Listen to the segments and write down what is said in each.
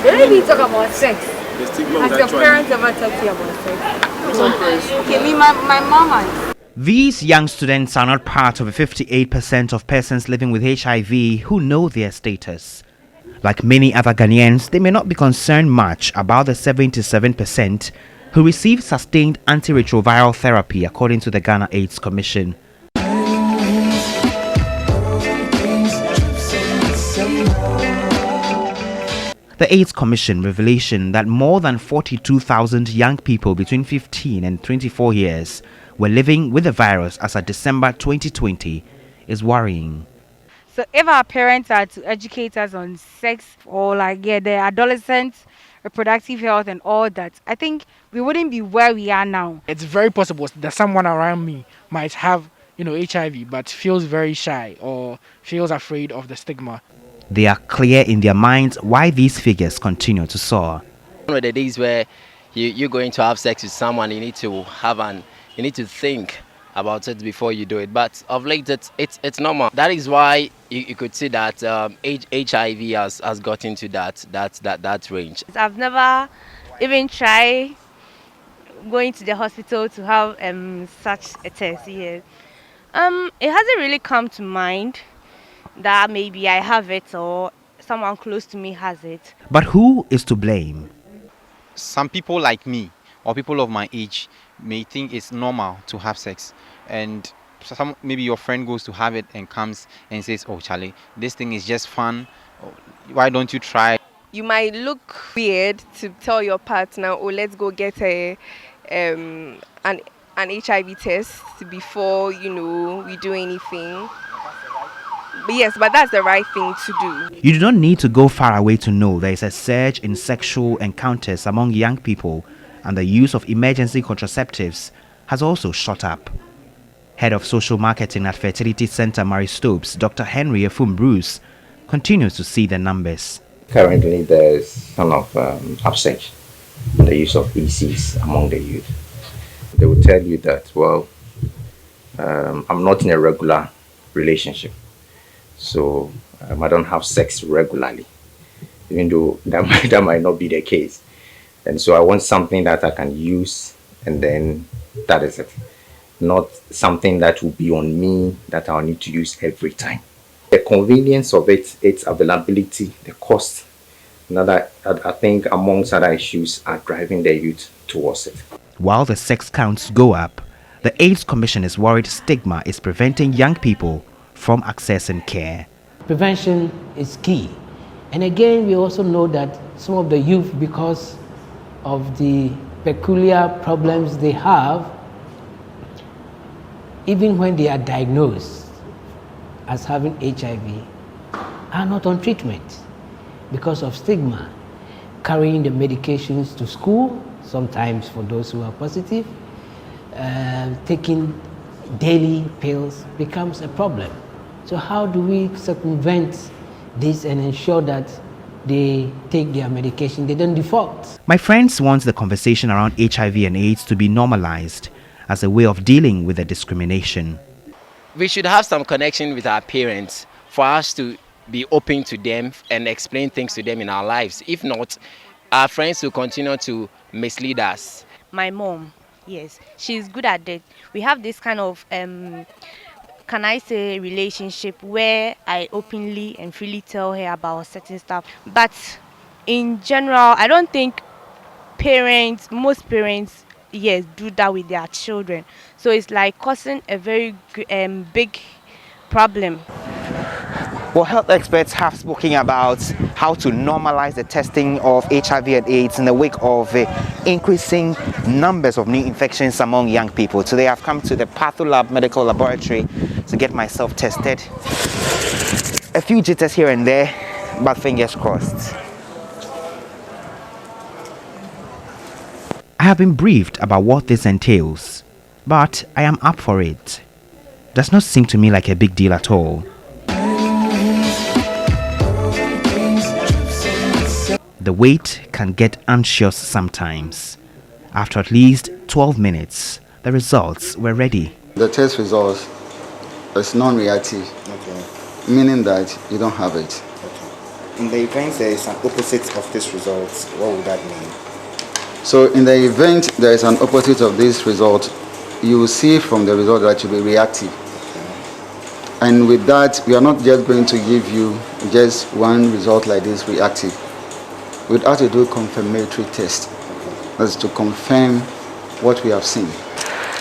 Really talk about sex. The stigma Has your parents ever talked to you about sex? Okay, me, my mom has. These young students are not part of the 58% of persons living with HIV who know their status. Like many other Ghanaians, they may not be concerned much about the 77% who receive sustained antiretroviral therapy according to the Ghana AIDS Commission. The AIDS Commission revelation that more than 42,000 young people between 15 and 24 years were living with the virus as of December 2020 is worrying. So if our parents are to educate us on sex or the adolescent reproductive health and all that, I think we wouldn't be where we are now. It's very possible that someone around me might have, HIV, but feels very shy or feels afraid of the stigma. They are clear in their minds why these figures continue to soar. One of the days where you're going to have sex with someone, you need to think about it before you do it. But of late, it's normal. That is why you could see that HIV has got into that range. I've never even tried going to the hospital to have such a test. Yes. It hasn't really come to mind that maybe I have it or someone close to me has it. But who is to blame? Some people like me or people of my age may think it's normal to have sex, and maybe your friend goes to have it and comes and says, "Oh Charlie, this thing is just fun, why don't you try?" You might look weird to tell your partner, "Oh, let's go get an HIV test before we do anything." But that's the right thing to do. You do not need to go far away to know there is a surge in sexual encounters among young people, and the use of emergency contraceptives has also shot up. Head of Social Marketing at Fertility Center Mary Stopes, Dr. Henry Efum Bruce, continues to see the numbers. Currently, there's kind of upsurge in the use of ECs among the youth. They will tell you that, well, I'm not in a regular relationship, so I don't have sex regularly, even though that might not be the case. And so I want something that I can use, and then that is it. Not something that will be on me that I'll need to use every time. The convenience of it, its availability, the cost, another, I think amongst other issues are driving the youth towards it. While the sex counts go up, the AIDS Commission is worried stigma is preventing young people from accessing care. Prevention is key. And again, we also know that some of the youth, because of the peculiar problems they have, even when they are diagnosed as having HIV, are not on treatment because of stigma. Carrying the medications to school, sometimes for those who are positive, taking daily pills becomes a problem. So how do we circumvent this and ensure that they take their medication, they don't default? My friends want the conversation around HIV and AIDS to be normalized as a way of dealing with the discrimination. We should have some connection with our parents for us to be open to them and explain things to them in our lives. If not, our friends will continue to mislead us. My mom, yes, she's good at that. We have this kind of can I say relationship where I openly and freely tell her about certain stuff. But in general, I don't think most parents, yes, do that with their children. So it's like causing a very big problem. Well, health experts have spoken about how to normalize the testing of HIV and AIDS in the wake of increasing numbers of new infections among young people. Today I've come to the Patholab Medical Laboratory to get myself tested. A few jitters here and there, but fingers crossed. I have been briefed about what this entails, but I am up for it. Does not seem to me like a big deal at all. The wait can get anxious sometimes. After at least 12 minutes, the results were ready. The test results is non-reactive, meaning that you don't have it. In the event there is an opposite of this result, what would that mean? So in the event there is an opposite of this result, you will see from the result that you will be reactive. And with that, we are not just going to give you just one result like this, reactive. We'd have to do a confirmatory test. That's to confirm what we have seen.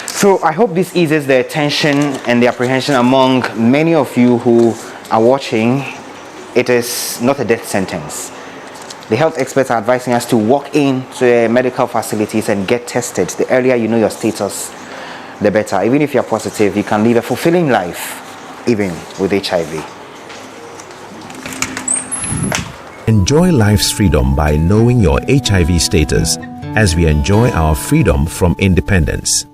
So I hope this eases the tension and the apprehension among many of you who are watching. It is not a death sentence. The health experts are advising us to walk into medical facilities and get tested. The earlier you know your status, the better. Even if you're positive, you can live a fulfilling life, even with HIV. Enjoy life's freedom by knowing your HIV status as we enjoy our freedom from independence.